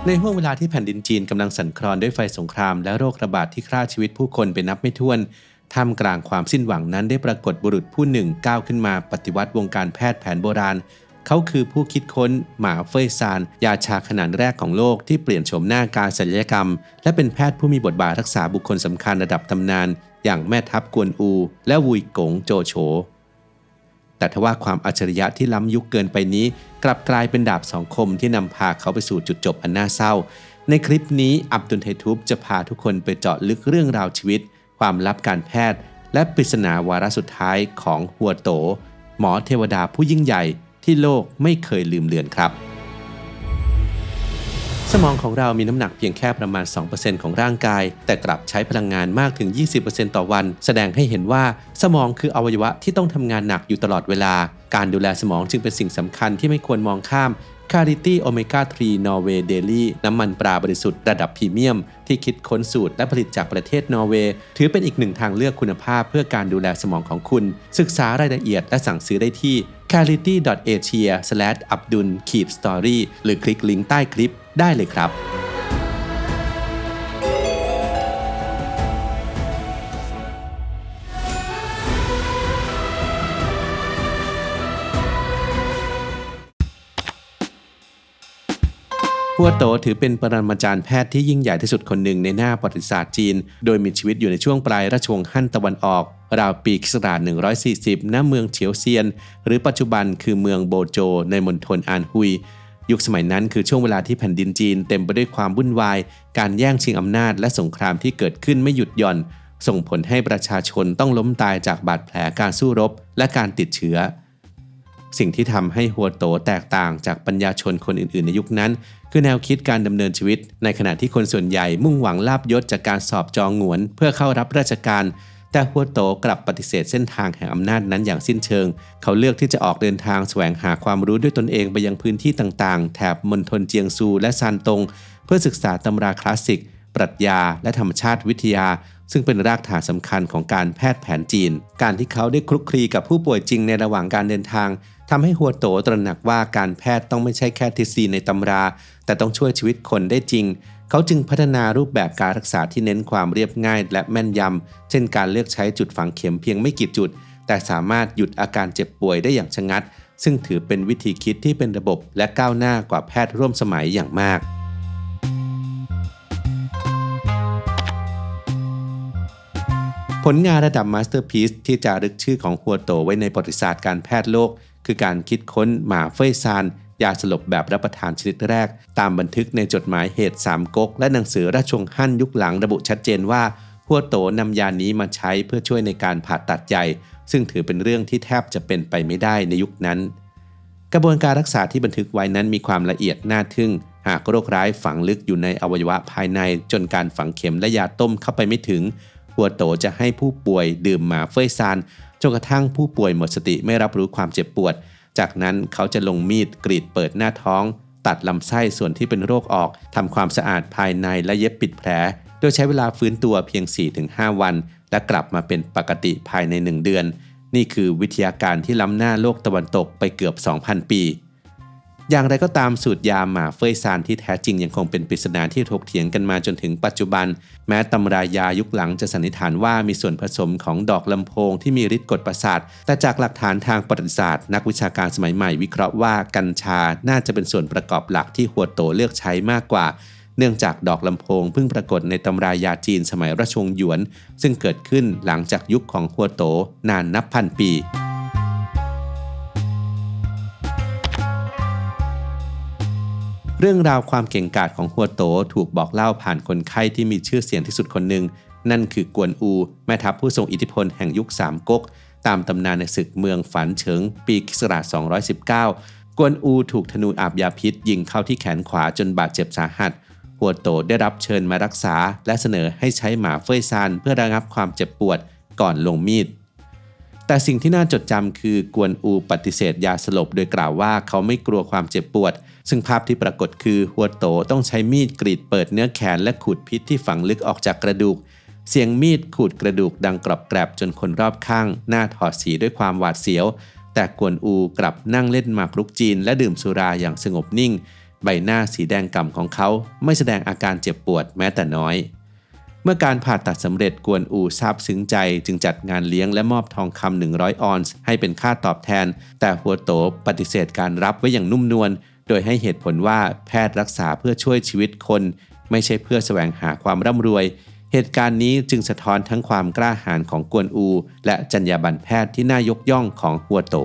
ในห้วงเวลาที่แผ่นดินจีนกำลังสั่นคลอนด้วยไฟสงครามและโรคระบาดที่ฆ่าชีวิตผู้คนเป็นนับไม่ถ้วนท่ามกลางความสิ้นหวังนั้นได้ปรากฏบุรุษผู้หนึ่งก้าวขึ้นมาปฏิวัติวงการแพทย์แผนโบราณเขาคือผู้คิดค้นหมาเฟ่ยซานยาชาขนาดแรกของโลกที่เปลี่ยนโฉมหน้าการศัลยกรรมและเป็นแพทย์ผู้มีบทบาทรักษาบุคคลสำคัญระดับตำนานอย่างแม่ทัพกวนอูและวุยกงโจโฉแต่ทว่าความอัจฉริยะที่ล้ำยุคเกินไปนี้กลับกลายเป็นดาบสองคมที่นำพาเขาไปสู่จุดจบอันน่าเศร้าในคลิปนี้อับดุลไททูบจะพาทุกคนไปเจาะลึกเรื่องราวชีวิตความลับการแพทย์และปริศนาวาระสุดท้ายของฮัวโตหมอเทวดาผู้ยิ่งใหญ่ที่โลกไม่เคยลืมเลือนครับสมองของเรามีน้ำหนักเพียงแค่ประมาณ 2% ของร่างกายแต่กลับใช้พลังงานมากถึง 20% ต่อวันแสดงให้เห็นว่าสมองคืออวัยวะที่ต้องทำงานหนักอยู่ตลอดเวลาการดูแลสมองจึงเป็นสิ่งสำคัญที่ไม่ควรมองข้าม Clarity Omega 3 Norway Daily น้ำมันปลาบริสุทธิ์ระดับพรีเมียมที่คิดค้นสูตรและผลิตจากประเทศนอร์เวย์ถือเป็นอีกหนึ่งทางเลือกคุณภาพเพื่อการดูแลสมองของคุณศึกษารายละเอียดและสั่งซื้อได้ที่ clarity.asia/abdul-story หรือคลิกลิงก์ใต้คลิปได้เลยครับฮัวโตถือเป็นปรมาจารย์แพทย์ที่ยิ่งใหญ่ที่สุดคนหนึ่งในหน้าประวัติศาสตร์จีนโดยมีชีวิตอยู่ในช่วงปลายราชวงศ์ฮั่นตะวันออกราวปีค.ศ. 140 ณ เมืองเฉียวเซียนหรือปัจจุบันคือเมืองโบโจในมณฑลอานฮุยยุคสมัยนั้นคือช่วงเวลาที่แผ่นดินจีนเต็มไปด้วยความวุ่นวายการแย่งชิงอำนาจและสงครามที่เกิดขึ้นไม่หยุดหย่อนส่งผลให้ประชาชนต้องล้มตายจากบาดแผลการสู้รบและการติดเชื้อสิ่งที่ทำให้ฮัวโตแตกต่างจากปัญญาชนคนอื่นๆในยุคนั้นคือแนวคิดการดำเนินชีวิตในขณะที่คนส่วนใหญ่มุ่งหวังลาภยศจากการสอบจองหงวนเพื่อเข้ารับราชการแต่ฮัวโตกลับปฏิเสธเส้นทางแห่งอำนาจนั้นอย่างสิ้นเชิงเขาเลือกที่จะออกเดินทางแสวงหาความรู้ด้วยตนเองไปยังพื้นที่ต่างๆแถบมณฑลเจียงซูและซานตงเพื่อศึกษาตำราคลาสสิกปรัชญาและธรรมชาติวิทยาซึ่งเป็นรากฐานสำคัญของการแพทย์แผนจีนการที่เขาได้คลุกคลีกับผู้ป่วยจริงในระหว่างการเดินทางทำให้ฮัวโตตระหนักว่าการแพทย์ต้องไม่ใช่แค่ทฤษฎีในตำราแต่ต้องช่วยชีวิตคนได้จริงเขาจึงพัฒนารูปแบบการรักษาที่เน้นความเรียบง่ายและแม่นยำเช่นการเลือกใช้จุดฝังเข็มเพียงไม่กี่จุดแต่สามารถหยุดอาการเจ็บป่วยได้อย่างชะงัดซึ่งถือเป็นวิธีคิดที่เป็นระบบและก้าวหน้ากว่าแพทย์ร่วมสมัยอย่างมากผลงานระดับมาสเตอร์พีซที่จารึกชื่อของฮัวโตไว้ในประวัติศาสตร์การแพทย์โลกคือการคิดค้นหมาเฟ่ยซานยาสลบแบบรับประทานชนิดแรกตามบันทึกในจดหมายเหตุสามก๊กและหนังสือราชวงศ์ฮั่นยุคหลังระบุชัดเจนว่าฮัวโตนำยานี้มาใช้เพื่อช่วยในการผ่าตัดใหญ่ซึ่งถือเป็นเรื่องที่แทบจะเป็นไปไม่ได้ในยุคนั้นกระบวนการรักษาที่บันทึกไว้นั้นมีความละเอียดน่าทึ่งหากโรคร้ายฝังลึกอยู่ในอวัยวะภายในจนการฝังเข็มและยาต้มเข้าไปไม่ถึงฮัวโตจะให้ผู้ป่วยดื่มหมาเฟ่ยซานจนกระทั่งผู้ป่วยหมดสติไม่รับรู้ความเจ็บปวดจากนั้นเขาจะลงมีดกรีดเปิดหน้าท้องตัดลำไส้ส่วนที่เป็นโรคออกทำความสะอาดภายในและเย็บปิดแผลโดยใช้เวลาฟื้นตัวเพียง 4-5 วันและกลับมาเป็นปกติภายใน1 เดือนนี่คือวิทยาการที่ล้ำหน้าโลกตะวันตกไปเกือบ 2,000 ปีอย่างไรก็ตามสูตรยาหมาเฟ่ยซานที่แท้จริงยังคงเป็นปริศนาที่ถกเถียงกันมาจนถึงปัจจุบันแม้ตำรายายุคหลังจะสันนิษฐานว่ามีส่วนผสมของดอกลำโพงที่มีฤทธิ์กดประสาทแต่จากหลักฐานทางประวัติศาสตร์นักวิชาการสมัยใหม่วิเคราะห์ว่ากัญชาน่าจะเป็นส่วนประกอบหลักที่ฮัวโตเลือกใช้มากกว่าเนื่องจากดอกลำโพงเพิ่งปรากฏในตำรายาจีนสมัยราชวงศ์หยวนซึ่งเกิดขึ้นหลังจากยุคของฮัวโตนานนับพันปีเรื่องราวความเก่งกาจของฮัวโตถูกบอกเล่าผ่านคนไข้ที่มีชื่อเสียงที่สุดคนหนึ่งนั่นคือกวนอูแม่ทัพผู้ทรงอิทธิพลแห่งยุคสามก๊กตามตำนานในศึกเมืองฝันเฉิงปีค.ศ. 219กวนอูถูกธนูอาบยาพิษยิงเข้าที่แขนขวาจนบาดเจ็บสาหัสฮัวโตได้รับเชิญมารักษาและเสนอให้ใช้หมาเฟ่ยซานเพื่อระงับความเจ็บปวดก่อนลงมีดแต่สิ่งที่น่าจดจำคือกวนอูปฏิเสธยาสลบโดยกล่าวว่าเขาไม่กลัวความเจ็บปวดซึ่งภาพที่ปรากฏคือฮัวโตต้องใช้มีดกรีดเปิดเนื้อแขนและขูดพิษที่ฝังลึกออกจากกระดูกเสียงมีดขูดกระดูกดังกรอบแกรบจนคนรอบข้างหน้าถอดสีด้วยความหวาดเสียวแต่กวนอูกลับนั่งเล่นหมากรุกจีนและดื่มสุราอย่างสงบนิ่ง ใบหน้าสีแดงก่ำของเขาไม่แสดงอาการเจ็บปวดแม้แต่น้อยเมื่อการผ่าตัดสำเร็จกวนอูซาบซึ้งใจจึงจัดงานเลี้ยงและมอบทองคำ100 ออนซ์ให้เป็นค่าตอบแทนแต่หัวโตปฏิเสธการรับไว้อย่างนุ่มนวลโดยให้เหตุผลว่าแพทย์รักษาเพื่อช่วยชีวิตคนไม่ใช่เพื่อแสวงหาความร่ำรวยเหตุการณ์นี้จึงสะท้อนทั้งความกล้าหาญของกวนอูและจรรยาบรรณแพทย์ที่น่ายกย่องของหัวโต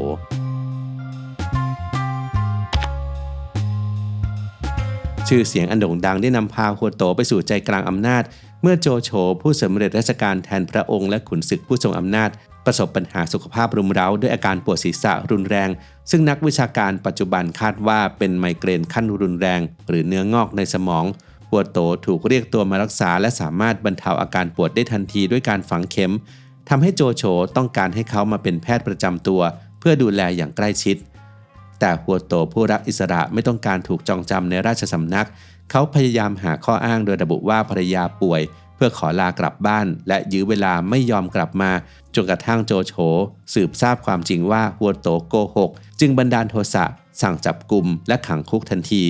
ชื่อเสียงอันโด่งดังได้นำพาหัวโตไปสู่ใจกลางอำนาจเมื่อโจโฉผู้สำเร็จราชการแทนพระองค์และขุนศึกผู้ทรงอำนาจประสบปัญหาสุขภาพรุมเร้าด้วยอาการปวดศีรษะรุนแรงซึ่งนักวิชาการปัจจุบันคาดว่าเป็นไมเกรนขั้นรุนแรงหรือเนื้องอกในสมองหัวโตถูกเรียกตัวมารักษาและสามารถบรรเทาอาการปวดได้ทันทีด้วยการฝังเข็มทำให้โจโฉต้องการให้เขามาเป็นแพทย์ประจำตัวเพื่อดูแลอย่างใกล้ชิดแต่หัวโตผู้รักอิสระไม่ต้องการถูกจองจำในราชสำนักเขาพยายามหาข้ออ้างโดยระบุว่าภรรยาป่วยเพื่อขอลากลับบ้านและยื้อเวลาไม่ยอมกลับมาจนกระทั่งโจโฉสืบทราบความจริงว่าหัวโตโกหกจึงบันดาลโทสะสั่งจับกุมและขังคุกทันที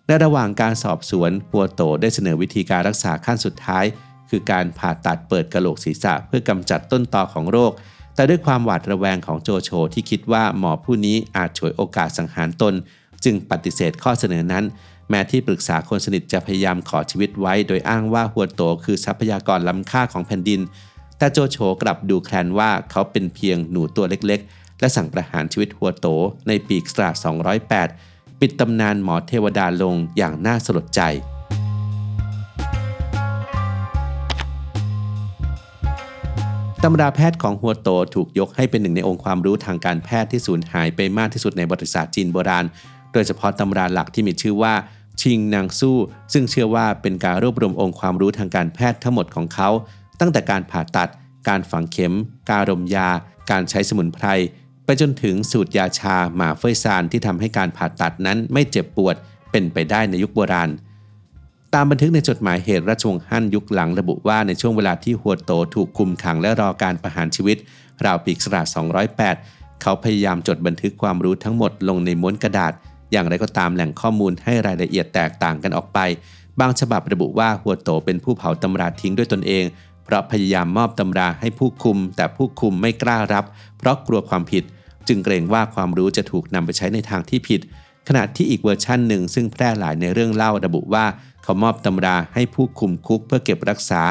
ในระหว่างการสอบสวนหัวโตได้เสนอวิธีการรักษาขั้นสุดท้ายคือการผ่าตัดเปิดกะโหลกศีรษะเพื่อกำจัดต้นตอของโรคแต่ด้วยความหวาดระแวงของโจโฉที่คิดว่าหมอผู้นี้อาจฉวยโอกาสสังหารตนจึงปฏิเสธข้อเสนอนั้นแม้ที่ปรึกษาคนสนิทจะพยายามขอชีวิตไว้โดยอ้างว่าหัวโตคือทรัพยากรล้ำค่าของแผ่นดินแต่โจโฉกลับดูแคลนว่าเขาเป็นเพียงหนูตัวเล็กๆและสั่งประหารชีวิตหัวโตในปีค.ศ. 208ปิดตำนานหมอเทวดาลงอย่างน่าสลดใจตำราแพทย์ของหัวโตถูกยกให้เป็นหนึ่งในองค์ความรู้ทางการแพทย์ที่สูญหายไปมากที่สุดในประวัติศาสตร์จีนโบราณโดยเฉพาะตำราหลักที่มีชื่อว่าชิงนางสู้ซึ่งเชื่อว่าเป็นการรวบรวมองค์ความรู้ทางการแพทย์ทั้งหมดของเขาตั้งแต่การผ่าตัดการฝังเข็มการดมยาการใช้สมุนไพรไปจนถึงสูตรยาชาหมาเฟ่ยซานที่ทำให้การผ่าตัดนั้นไม่เจ็บปวดเป็นไปได้ในยุคโบราณตามบันทึกในจดหมายเหตุราชวงศ์ฮั่นยุคหลังระบุว่าในช่วงเวลาที่หัวโตถูกคุมขังและรอการประหารชีวิตราวปีค.ศ. 208เขาพยายามจดบันทึกความรู้ทั้งหมดลงในม้วนกระดาษอย่างไรก็ตามแหล่งข้อมูลให้รายละเอียดแตกต่างกันออกไปบางฉบับระบุว่าหัวโตเป็นผู้เผาตำราทิ้งด้วยตนเองเพราะพยายามมอบตำราให้ผู้คุมแต่ผู้คุมไม่กล้ารับเพราะกลัวความผิดจึงเกรงว่าความรู้จะถูกนำไปใช้ในทางที่ผิดขณะที่อีกเวอร์ชันหนึ่งซึ่งแพร่หลายในเรื่องเล่าระบุว่าเขามอบตำราให้ผู้คุมคุกเพื่อเก็บรักษา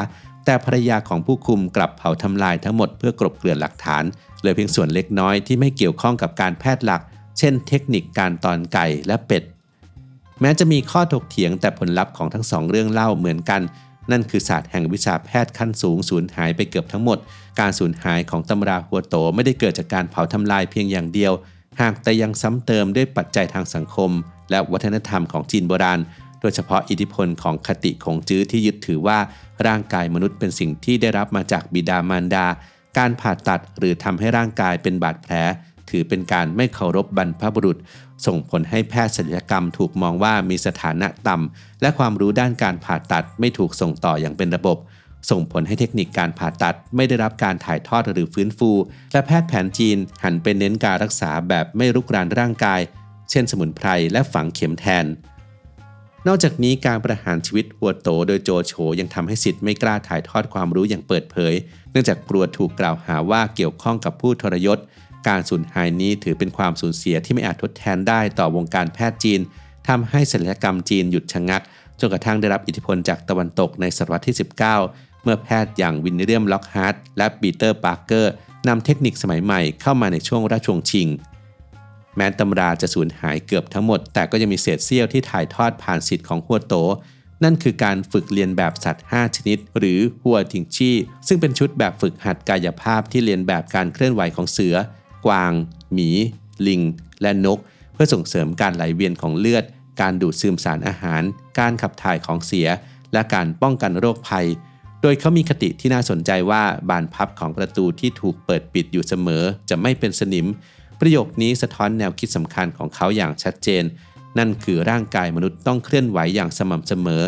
แต่ภรรยาของผู้คุมกลับเผาทำลายทั้งหมดเพื่อกลบเกลื่อนหลักฐานเหลือเพียงส่วนเล็กน้อยที่ไม่เกี่ยวข้องกับการแพทย์หลักเช่นเทคนิคการตอนไก่และเป็ดแม้จะมีข้อถกเถียงแต่ผลลัพธ์ของทั้งสองเรื่องเล่าเหมือนกันนั่นคือศาสตร์แห่งวิชาแพทย์ขั้นสูงสูญหายไปเกือบทั้งหมดการสูญหายของตำราหัวโตไม่ได้เกิดจากการเผาทำลายเพียงอย่างเดียวหากแต่ยังซ้ำเติมด้วยปัจจัยทางสังคมและวัฒนธรรมของจีนโบราณโดยเฉพาะอิทธิพลของคติคงจื้อที่ยึดถือว่าร่างกายมนุษย์เป็นสิ่งที่ได้รับมาจากบิดามารดาการผ่าตัดหรือทำให้ร่างกายเป็นบาดแผลถือเป็นการไม่เคารพบรรพบุรุษส่งผลให้แพทย์ศัลยกรรมถูกมองว่ามีสถานะต่ำและความรู้ด้านการผ่าตัดไม่ถูกส่งต่ออย่างเป็นระบบส่งผลให้เทคนิคการผ่าตัดไม่ได้รับการถ่ายทอดหรือฟื้นฟูและแพทย์แผนจีนหันไปเน้นการรักษาแบบไม่รุกรานร่างกายเช่นสมุนไพรและฝังเข็มแทนนอกจากนี้การประหารชีวิตหัวโตโดยโจโฉยังทำให้ศิษย์ไม่กล้าถ่ายทอดความรู้อย่างเปิดเผยเนื่องจากกลัวถูกกล่าวหาว่าเกี่ยวข้องกับผู้ทรยศการสูญหายนี้ถือเป็นความสูญเสียที่ไม่อาจทดแทนได้ต่อวงการแพทย์จีนทำให้ศัลยกรรมจีนหยุดชะงักจนกระทั่งได้รับอิทธิพลจากตะวันตกในศตวรรษที่ 19 เมื่อแพทย์อย่างวินเลียมล็อกฮาร์ทและปีเตอร์ปาร์เกอร์นำเทคนิคสมัยใหม่เข้ามาในช่วงราชวงศ์ชิงแม้ตำราจะสูญหายเกือบทั้งหมดแต่ก็ยังมีเศษเสี้ยวที่ถ่ายทอดผ่านศิษย์ของหัวโตนั่นคือการฝึกเรียนแบบสัตว์5ชนิดหรือหัวทิงชี่ซึ่งเป็นชุดแบบฝึกหัดกายภาพที่เรียนแบบการเคลื่อนไหวของเสือกวางหมีลิงและนกเพื่อส่งเสริมการไหลเวียนของเลือดการดูดซึมสารอาหารการขับถ่ายของเสียและการป้องกันโรคภัยโดยเขามีคติที่น่าสนใจว่าบานพับของประตูที่ถูกเปิดปิดอยู่เสมอจะไม่เป็นสนิมประโยคนี้สะท้อนแนวคิดสำคัญของเขาอย่างชัดเจนนั่นคือร่างกายมนุษย์ต้องเคลื่อนไหวอย่างสม่ำเสมอ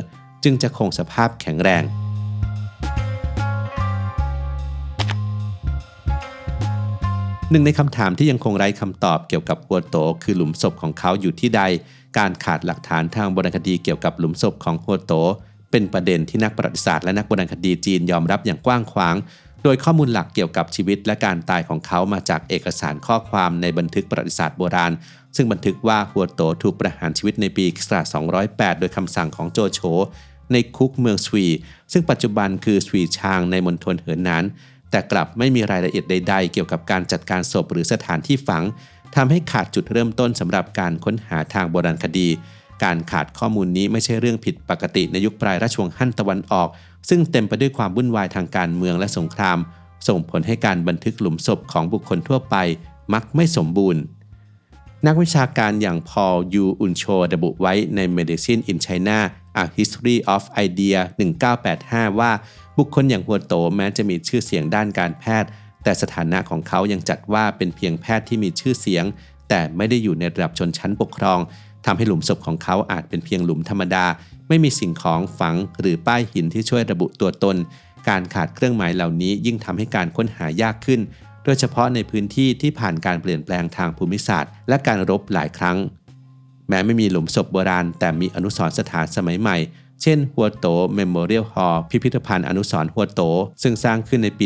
จึงจะคงสภาพแข็งแรงหนึ่งในคำถามที่ยังคงไร้คำตอบเกี่ยวกับหัวโตคือหลุมศพของเขาอยู่ที่ใด การขาดหลักฐานทางโบราณคดีเกี่ยวกับหลุมศพของฮัวโตเป็นประเด็นที่นักประวัติศาสตร์และนักโบราณคดีจีนยอมรับอย่างกว้างขวางโดยข้อมูลหลักเกี่ยวกับชีวิตและการตายของเขามาจากเอกสารข้อความในบันทึกประวัติศาสตร์โบราณซึ่งบันทึกว่าฮัวโตถูกประหารชีวิตในปีค.ศ. 208โดยคำสั่งของโจโฉในคุกเมืองสวีซึ่งปัจจุบันคือสวีชางในมณฑลเหอหนานแต่กลับไม่มีรายละเอียดใดๆเกี่ยวกับการจัดการศพหรือสถานที่ฝังทำให้ขาดจุดเริ่มต้นสำหรับการค้นหาทางโบราณคดีการขาดข้อมูลนี้ไม่ใช่เรื่องผิดปกติในยุคปลายราชวงศ์ฮั่นตะวันออกซึ่งเต็มไปด้วยความวุ่นวายทางการเมืองและสงครามส่งผลให้การบันทึกหลุมศพของบุคคลทั่วไปมักไม่สมบูรณ์นักวิชาการอย่างพอล ยู อุนโชระบุไว้ใน Medicine in China A History of Idea 1985 ว่าบุคคลอย่างฮัวโตแม้จะมีชื่อเสียงด้านการแพทย์แต่สถานะของเขายังจัดว่าเป็นเพียงแพทย์ที่มีชื่อเสียงแต่ไม่ได้อยู่ในระดับชนชั้นปกครองทำให้หลุมศพของเขาอาจเป็นเพียงหลุมธรรมดาไม่มีสิ่งของฝังหรือป้ายหินที่ช่วยระบุตัวตนการขาดเครื่องหมายเหล่านี้ยิ่งทำให้การค้นหายากขึ้นโดยเฉพาะในพื้นที่ที่ผ่านการเปลี่ยนแปลงทางภูมิศาสตร์และการรบหลายครั้งแม้ไม่มีหลุมศพโบราณแต่มีอนุสรณ์สถานสมัยใหม่เช่นฮัวโตเมโมเรียลฮอลล์พิพิธภัณฑ์อนุสรณ์ฮัวโตซึ่งสร้างขึ้นในปี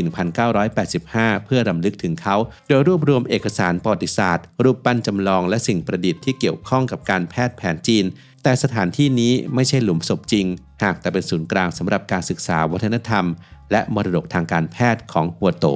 1985 เพื่อรำลึกถึงเขาโดยรวบรวมเอกสารประวัติศาสตร์รูปปั้นจำลองและสิ่งประดิษฐ์ที่เกี่ยวข้องกับการแพทย์แผนจีนแต่สถานที่นี้ไม่ใช่หลุมศพจริงหากแต่เป็นศูนย์กลางสำหรับการศึกษาวัฒนธรรมและมรดกทางการแพทย์ของฮัวโต